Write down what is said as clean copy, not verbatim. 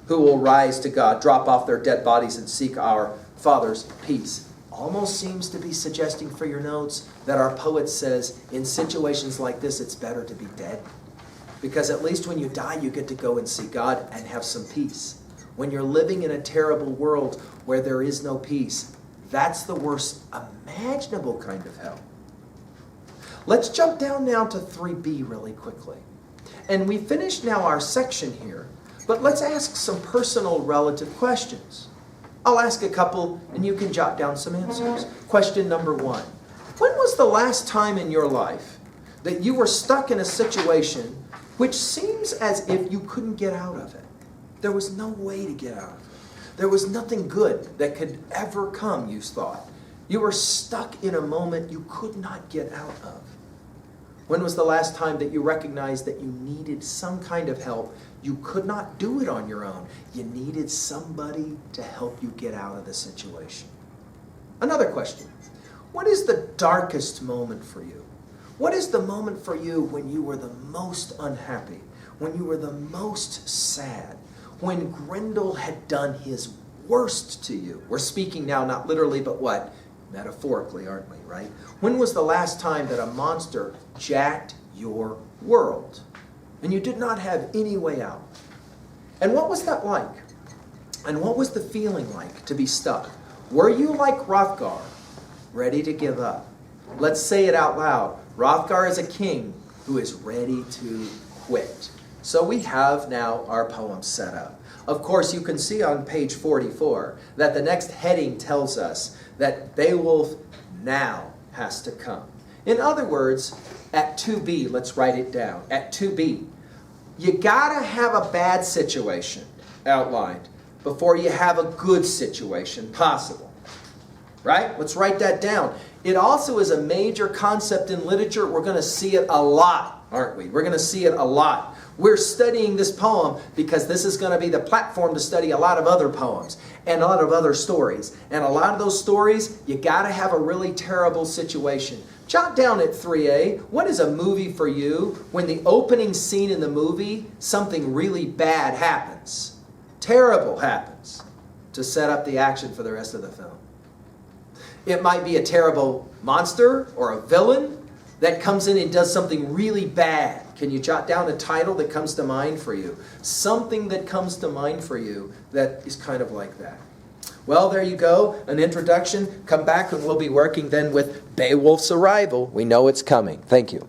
who will rise to God, drop off their dead bodies, and seek our Father's peace. Almost seems to be suggesting for your notes that our poet says, in situations like this, it's better to be dead. Because at least when you die, you get to go and see God and have some peace. When you're living in a terrible world where there is no peace, that's the worst imaginable kind of hell. Let's jump down now to 3b really quickly. And we finished now our section here, but let's ask some personal relative questions. I'll ask a couple and you can jot down some answers. Question number 1. When was the last time in your life that you were stuck in a situation which seems as if you couldn't get out of it? There was no way to get out of it. There was nothing good that could ever come, you thought. You were stuck in a moment you could not get out of. When was the last time that you recognized that you needed some kind of help? You could not do it on your own. You needed somebody to help you get out of the situation. Another question. What is the darkest moment for you? What is the moment for you when you were the most unhappy? When you were the most sad? When Grendel had done his worst to you? We're speaking now not literally, but what? Metaphorically, aren't we, right? When was the last time that a monster jacked your world and you did not have any way out? And what was that like? And what was the feeling like to be stuck? Were you like Hrothgar, ready to give up? Let's say it out loud. Hrothgar is a king who is ready to quit. So we have now our poem set up. Of course, you can see on page 44 that the next heading tells us that Beowulf now has to come. In other words, at 2b, let's write it down. At 2b, you gotta have a bad situation outlined before you have a good situation possible. Right? Let's write that down. It also is a major concept in literature. We're going to see it a lot, aren't we? We're going to see it a lot. We're studying this poem because this is going to be the platform to study a lot of other poems and a lot of other stories. And a lot of those stories, you got to have a really terrible situation. Jot down at 3a, what is a movie for you when the opening scene in the movie, something really bad happens, terrible happens, to set up the action for the rest of the film? It might be a terrible monster or a villain that comes in and does something really bad. Can you jot down a title that comes to mind for you? Something that comes to mind for you that is kind of like that. Well, there you go. An introduction. Come back and we'll be working then with Beowulf's arrival. We know it's coming. Thank you.